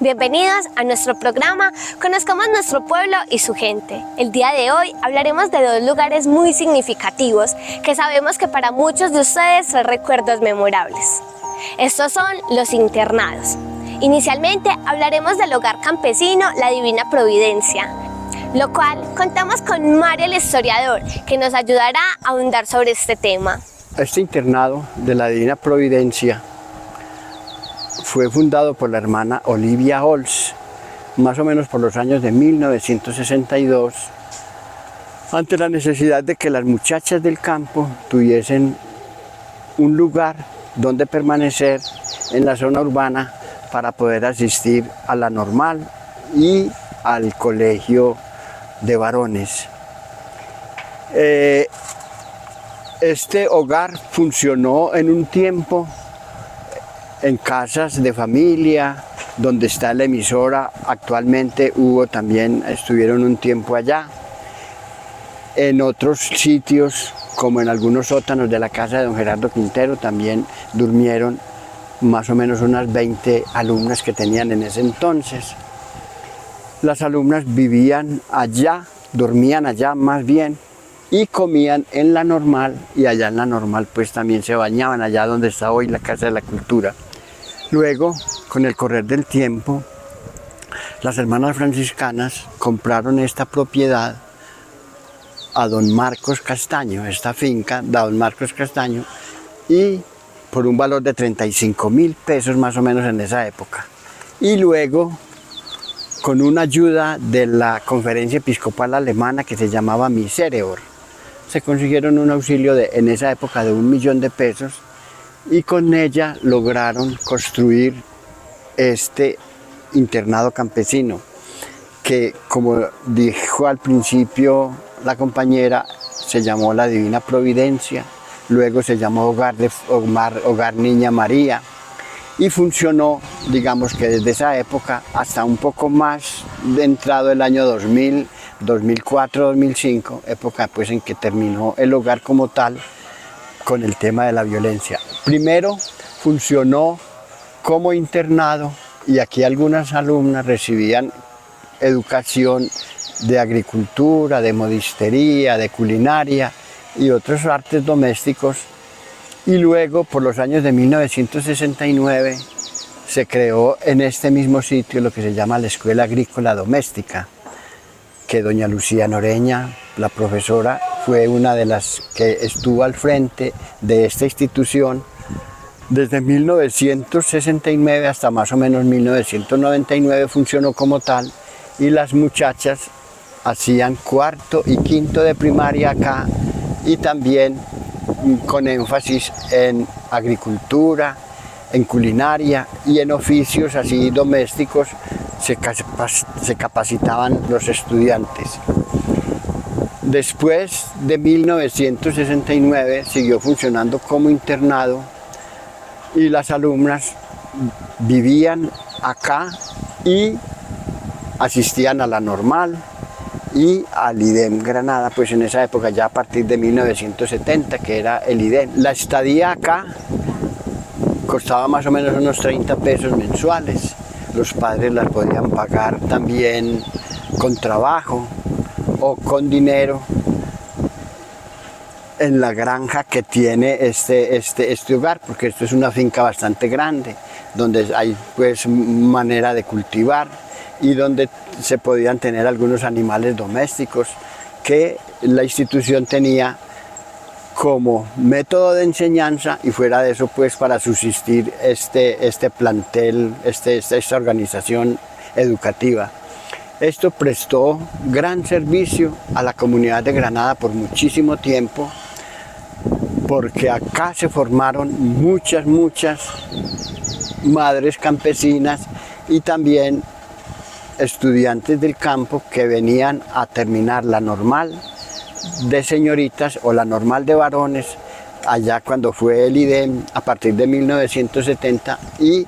Bienvenidos a nuestro programa Conozcamos nuestro pueblo y su gente. El día de hoy hablaremos de dos lugares muy significativos que sabemos que para muchos de ustedes son recuerdos memorables. Estos son los internados. Inicialmente hablaremos del hogar campesino La Divina Providencia, lo cual contamos con Mario el historiador, que nos ayudará a ahondar sobre este tema. Este internado de La Divina Providencia fue fundado por la hermana Olivia Ols, más o menos por los años de 1962, ante la necesidad de que las muchachas del campo tuviesen un lugar donde permanecer en la zona urbana para poder asistir a la normal y al colegio de varones. Este hogar funcionó en un tiempo en casas de familia, donde está la emisora. Actualmente estuvieron un tiempo allá. En otros sitios, como en algunos sótanos de la casa de don Gerardo Quintero, también durmieron más o menos unas 20 alumnas que tenían en ese entonces. Las alumnas vivían allá, dormían allá más bien, y comían en la normal, y allá en la normal pues también se bañaban, allá donde está hoy la Casa de la Cultura. Luego, con el correr del tiempo, las hermanas franciscanas compraron esta propiedad a don Marcos Castaño, esta finca de don Marcos Castaño, y por un valor de 35.000 pesos más o menos en esa época. Y luego, con una ayuda de la Conferencia Episcopal Alemana que se llamaba Misereor, se consiguieron un auxilio en esa época de 1 millón de pesos, y con ella lograron construir este internado campesino, que, como dijo al principio la compañera, se llamó La Divina Providencia, luego se llamó Hogar Niña María, y funcionó, digamos que desde esa época hasta un poco más de entrado el año 2000, 2004, 2005, época pues en que terminó el hogar como tal con el tema de la violencia. Primero funcionó como internado, y aquí algunas alumnas recibían educación de agricultura, de modistería, de culinaria y otros artes domésticos. Y luego, por los años de 1969, se creó en este mismo sitio lo que se llama la Escuela Agrícola Doméstica, que doña Lucía Noreña, la profesora, fue una de las que estuvo al frente de esta institución desde 1969 hasta más o menos 1999. Funcionó como tal, y las muchachas hacían cuarto y quinto de primaria acá, y también con énfasis en agricultura, en culinaria y en oficios así domésticos se capacitaban los estudiantes. Después de 1969 siguió funcionando como internado, y las alumnas vivían acá y asistían a la normal y al IDEM Granada, pues en esa época, ya a partir de 1970, que era el IDEM. La estadía acá costaba más o menos unos 30 pesos mensuales. Los padres las podían pagar también con trabajo o con dinero en la granja que tiene este hogar, porque esto es una finca bastante grande, donde hay pues manera de cultivar y donde se podían tener algunos animales domésticos que la institución tenía como método de enseñanza, y fuera de eso pues para subsistir este plantel, esta organización educativa. Esto prestó gran servicio a la comunidad de Granada por muchísimo tiempo, porque acá se formaron muchas madres campesinas y también estudiantes del campo que venían a terminar la normal de señoritas o la normal de varones allá cuando fue el IDEM a partir de 1970, y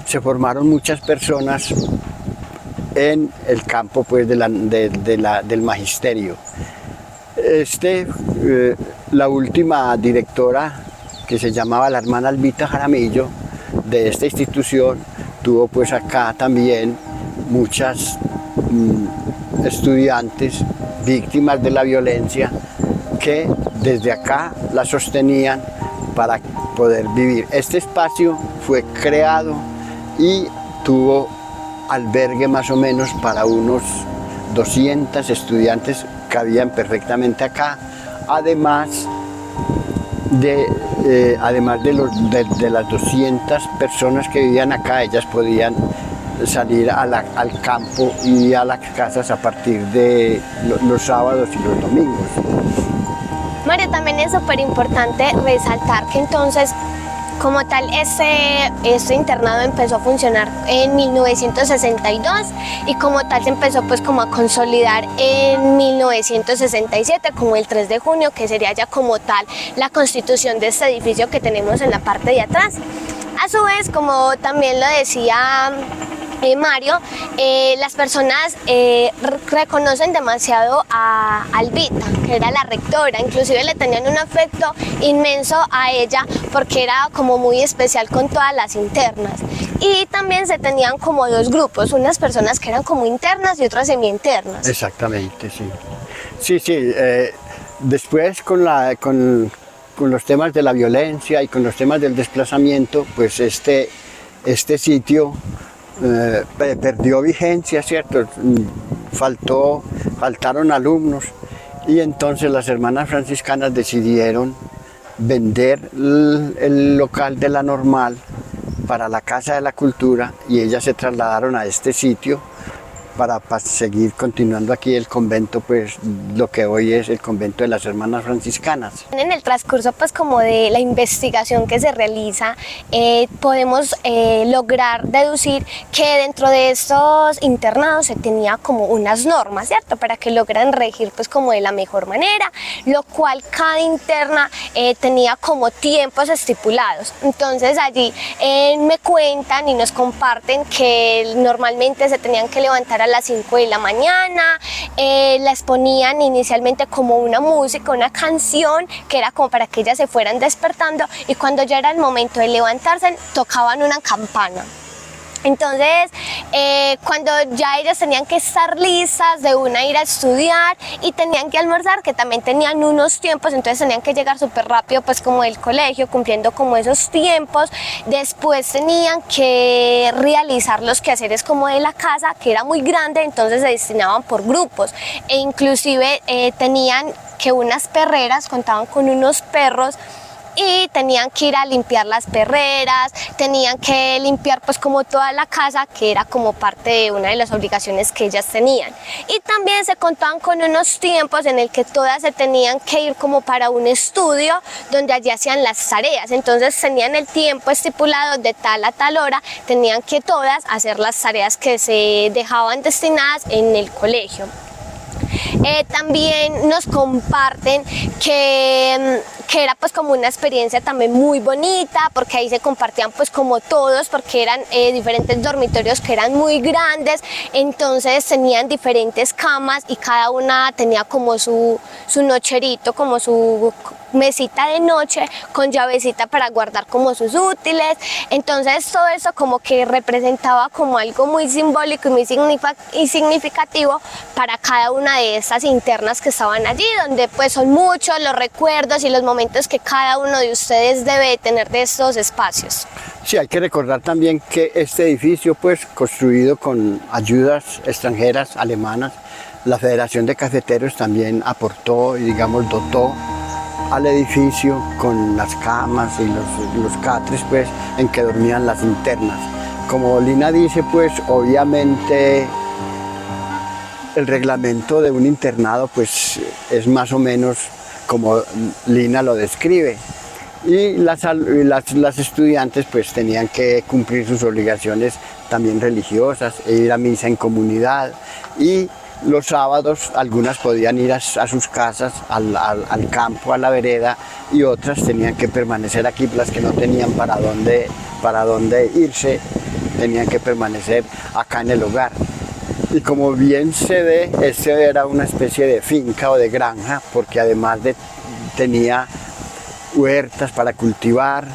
se formaron muchas personas en el campo pues del magisterio. La última directora, que se llamaba la hermana Albita Jaramillo, de esta institución, tuvo pues acá también muchas estudiantes víctimas de la violencia que desde acá la sostenían para poder vivir. Este espacio fue creado y tuvo albergue más o menos para unos 200 estudiantes, cabían perfectamente acá, además de las 200 personas que vivían acá, ellas podían salir al campo y a las casas a partir de los sábados y los domingos. Mario, también es súper importante resaltar que entonces, como tal, este internado empezó a funcionar en 1962 y como tal se empezó pues como a consolidar en 1967 como el 3 de junio, que sería ya como tal la constitución de este edificio que tenemos en la parte de atrás. A su vez, como también lo decía Mario, las personas reconocen demasiado a Albita, que era la rectora, inclusive le tenían un afecto inmenso a ella porque era como muy especial con todas las internas. Y también se tenían como dos grupos, unas personas que eran como internas y otras semi-internas. Exactamente, sí. Sí, después con los temas de la violencia y con los temas del desplazamiento, pues este sitio perdió vigencia, ¿cierto? Faltaron alumnos y entonces las hermanas franciscanas decidieron vender el local de la Normal para la Casa de la Cultura y ellas se trasladaron a este sitio para seguir continuando aquí el convento, pues lo que hoy es el convento de las hermanas franciscanas. En el transcurso pues como de la investigación que se realiza, podemos lograr deducir que dentro de estos internados se tenía como unas normas, ¿cierto? Para que logran regir pues como de la mejor manera, lo cual cada interna tenía como tiempos estipulados. Entonces allí me cuentan y nos comparten que normalmente se tenían que levantar a las 5 de la mañana, les ponían inicialmente como una música, una canción que era como para que ellas se fueran despertando y cuando ya era el momento de levantarse tocaban una campana. Entonces, cuando ya ellas tenían que estar listas de una ir a estudiar y tenían que almorzar, que también tenían unos tiempos, entonces tenían que llegar súper rápido pues como del colegio, cumpliendo como esos tiempos. Después tenían que realizar los quehaceres como de la casa, que era muy grande, entonces se destinaban por grupos e inclusive tenían que unas perreras, contaban con unos perros y tenían que ir a limpiar las perreras, tenían que limpiar pues como toda la casa, que era como parte de una de las obligaciones que ellas tenían. Y también se contaban con unos tiempos en el que todas se tenían que ir como para un estudio donde allí hacían las tareas, entonces tenían el tiempo estipulado de tal a tal hora, tenían que todas hacer las tareas que se dejaban destinadas en el colegio. También nos comparten que era pues como una experiencia también muy bonita porque ahí se compartían pues como todos porque eran diferentes dormitorios que eran muy grandes, entonces tenían diferentes camas y cada una tenía como su nocherito, como su mesita de noche con llavecita para guardar como sus útiles, entonces todo eso como que representaba como algo muy simbólico y muy significativo para cada una de estas internas que estaban allí, donde pues son muchos los recuerdos y los momentos que cada uno de ustedes debe tener de estos espacios. Sí, hay que recordar también que este edificio pues construido con ayudas extranjeras alemanas, la Federación de Cafeteros también aportó y digamos dotó al edificio con las camas y los catres pues en que dormían las internas. Como Lina dice, pues obviamente el reglamento de un internado pues es más o menos como Lina lo describe y las estudiantes pues tenían que cumplir sus obligaciones también religiosas e ir a misa en comunidad y los sábados algunas podían ir a sus casas, al campo, a la vereda y otras tenían que permanecer aquí, las que no tenían para dónde irse tenían que permanecer acá en el hogar. Y como bien se ve, este era una especie de finca o de granja, porque además tenía huertas para cultivar,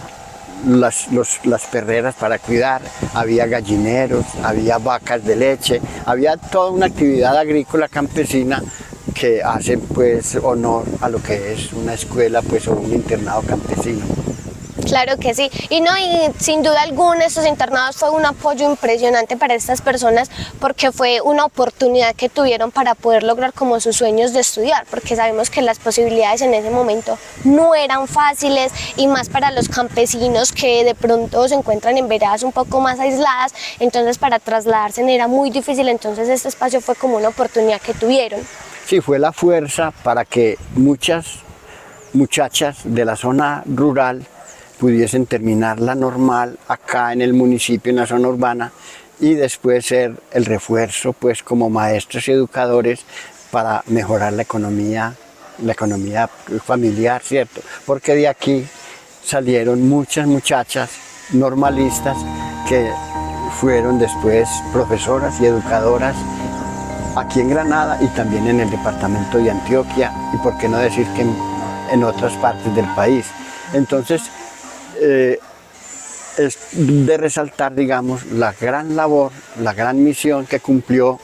las perreras para cuidar, había gallineros, había vacas de leche, había toda una actividad agrícola campesina que hace pues honor a lo que es una escuela pues o un internado campesino. Claro que sí, y sin duda alguna estos internados fue un apoyo impresionante para estas personas porque fue una oportunidad que tuvieron para poder lograr como sus sueños de estudiar, porque sabemos que las posibilidades en ese momento no eran fáciles y más para los campesinos que de pronto se encuentran en veredas un poco más aisladas, entonces para trasladarse era muy difícil, entonces este espacio fue como una oportunidad que tuvieron. Sí, fue la fuerza para que muchas muchachas de la zona rural pudiesen terminar la normal acá en el municipio, en la zona urbana, y después ser el refuerzo pues como maestros y educadores para mejorar la economía familiar, ¿cierto? Porque de aquí salieron muchas muchachas normalistas que fueron después profesoras y educadoras aquí en Granada y también en el departamento de Antioquia y por qué no decir que en otras partes del país. Entonces, es de resaltar, digamos, la gran labor, la gran misión que cumplió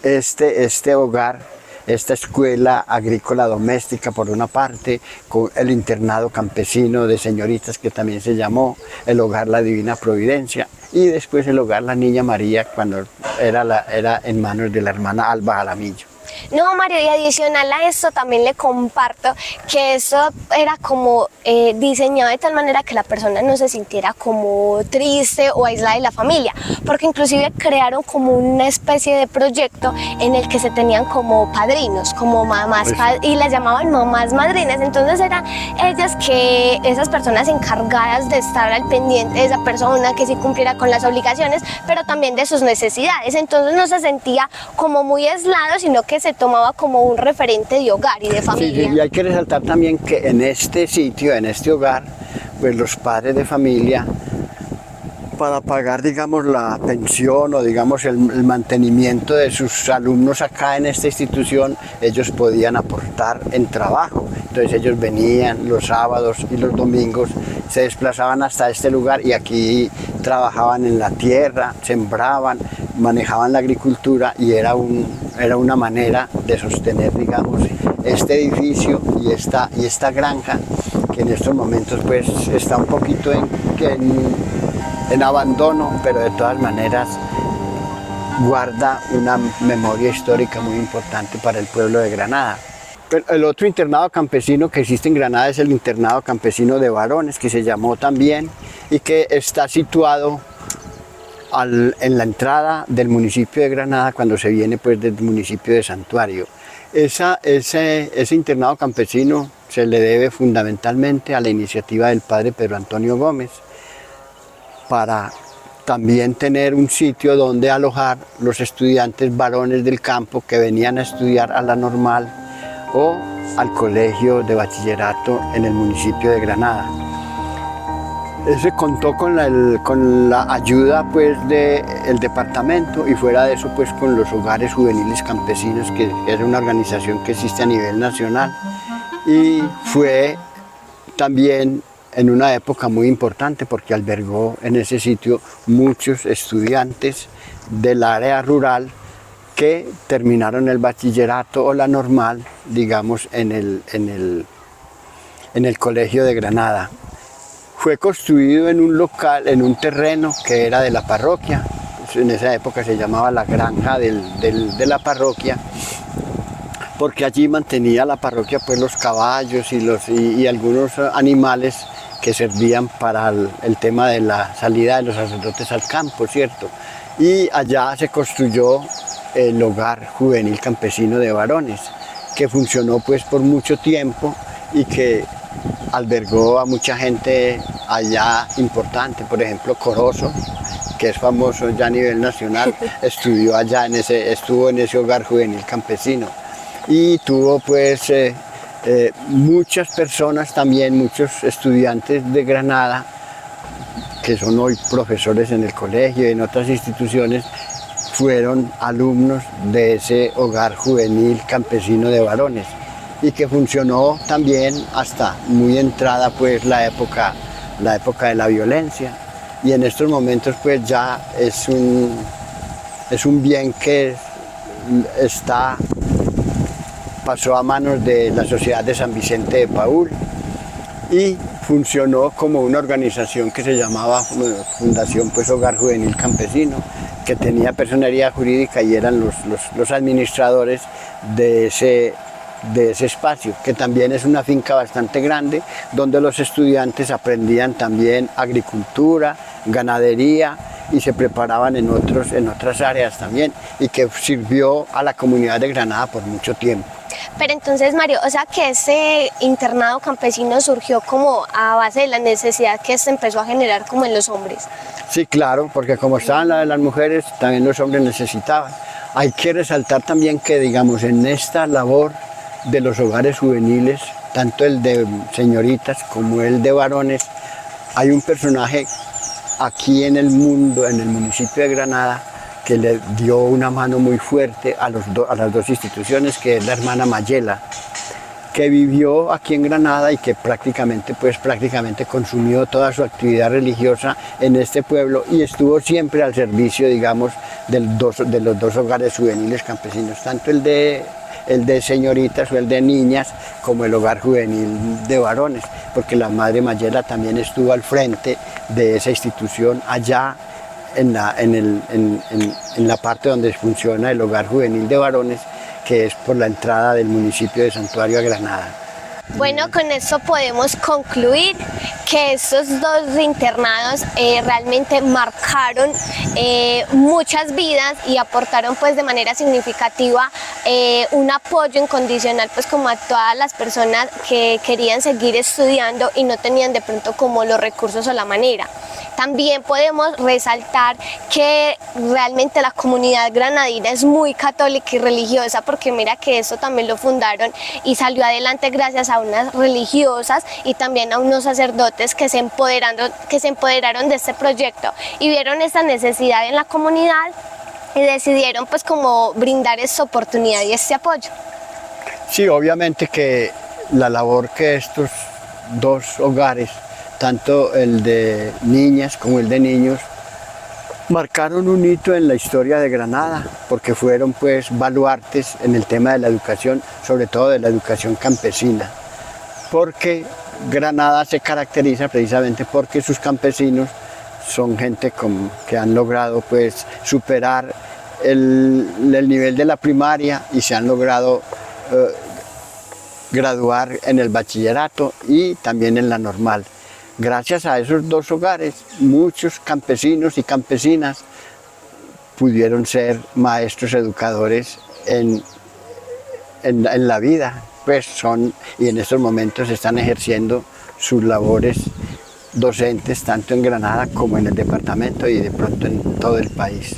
este hogar, esta escuela agrícola doméstica por una parte, con el internado campesino de señoritas que también se llamó, el hogar La Divina Providencia y después el hogar La Niña María cuando era en manos de la hermana Alba Jaramillo. No, Mario, y adicional a esto también le comparto que eso era como diseñado de tal manera que la persona no se sintiera como triste o aislada de la familia, porque inclusive crearon como una especie de proyecto en el que se tenían como padrinos, como mamás, y las llamaban mamás madrinas, entonces eran esas personas encargadas de estar al pendiente de esa persona, que sí cumpliera con las obligaciones, pero también de sus necesidades, entonces no se sentía como muy aislado, sino que se tomaba como un referente de hogar y de familia. Sí, y hay que resaltar también que en este sitio, en este hogar, pues los padres de familia, para pagar, digamos, la pensión o, digamos, el mantenimiento de sus alumnos acá en esta institución, ellos podían aportar en trabajo. Entonces ellos venían los sábados y los domingos, se desplazaban hasta este lugar y aquí trabajaban en la tierra, sembraban, manejaban la agricultura y era una manera de sostener, digamos, este edificio y esta granja que en estos momentos pues está un poquito en abandono, pero de todas maneras guarda una memoria histórica muy importante para el pueblo de Granada. El otro internado campesino que existe en Granada es el internado campesino de varones, que se llamó también y que está situado en la entrada del municipio de Granada cuando se viene pues del municipio de Santuario. Ese internado campesino se le debe fundamentalmente a la iniciativa del padre Pedro Antonio Gómez para también tener un sitio donde alojar los estudiantes varones del campo que venían a estudiar a la normal o al colegio de bachillerato en el municipio de Granada. Ese contó con la ayuda pues del departamento y fuera de eso pues con los hogares juveniles campesinos, que es una organización que existe a nivel nacional y fue también en una época muy importante porque albergó en ese sitio muchos estudiantes del área rural que terminaron el bachillerato o la normal, digamos, en el colegio de Granada. Fue construido en un local, en un terreno que era de la parroquia, en esa época se llamaba la granja de la parroquia, porque allí mantenía la parroquia pues los caballos y algunos animales que servían para el tema de la salida de los sacerdotes al campo, ¿cierto? Y allá se construyó el hogar juvenil campesino de varones, que funcionó pues por mucho tiempo y que albergó a mucha gente allá importante, por ejemplo Corozo, que es famoso ya a nivel nacional, estudió allá, estuvo en ese hogar juvenil campesino y tuvo pues muchas personas también, muchos estudiantes de Granada, que son hoy profesores en el colegio y en otras instituciones, fueron alumnos de ese hogar juvenil campesino de varones y que funcionó también hasta muy entrada pues la época la época de la violencia, y en estos momentos pues ya es un bien que pasó a manos de la Sociedad de San Vicente de Paúl y funcionó como una organización que se llamaba Fundación pues, Hogar Juvenil Campesino, que tenía personería jurídica y eran los administradores de ese espacio, que también es una finca bastante grande, donde los estudiantes aprendían también agricultura, ganadería y se preparaban en otras áreas también, y que sirvió a la comunidad de Granada por mucho tiempo. Pero entonces, Mario, o sea que ese internado campesino surgió como a base de la necesidad que se empezó a generar como en los hombres. Sí, claro, porque como estaban las mujeres, también los hombres necesitaban. Hay que resaltar también que, digamos, en esta labor de los hogares juveniles, tanto el de señoritas como el de varones, hay un personaje aquí en el mundo, en el municipio de Granada, que le dio una mano muy fuerte a las dos instituciones, que es la hermana Mayela, que vivió aquí en Granada y que prácticamente consumió toda su actividad religiosa en este pueblo y estuvo siempre al servicio, digamos, de los dos hogares juveniles campesinos, tanto el de señoritas o el de niñas, como el hogar juvenil de varones, porque la madre Mayela también estuvo al frente de esa institución allá en la parte donde funciona el hogar juvenil de varones, que es por la entrada del municipio de Santuario a Granada. Bueno, con esto podemos concluir que estos dos internados realmente marcaron muchas vidas y aportaron pues de manera significativa un apoyo incondicional pues como a todas las personas que querían seguir estudiando y no tenían de pronto como los recursos o la manera. También podemos resaltar que realmente la comunidad granadina es muy católica y religiosa, porque mira que eso también lo fundaron y salió adelante gracias a unas religiosas y también a unos sacerdotes que se empoderaron de este proyecto y vieron esta necesidad en la comunidad y decidieron pues como brindar esta oportunidad y este apoyo. Sí, obviamente que la labor que estos dos hogares, tanto el de niñas como el de niños, marcaron un hito en la historia de Granada, porque fueron pues baluartes en el tema de la educación, sobre todo de la educación campesina, porque Granada se caracteriza precisamente porque sus campesinos son gente que han logrado pues superar el nivel de la primaria y se han logrado graduar en el bachillerato y también en la normal. Gracias a esos dos hogares, muchos campesinos y campesinas pudieron ser maestros educadores en la vida, pues y en estos momentos están ejerciendo sus labores docentes tanto en Granada como en el departamento y de pronto en todo el país.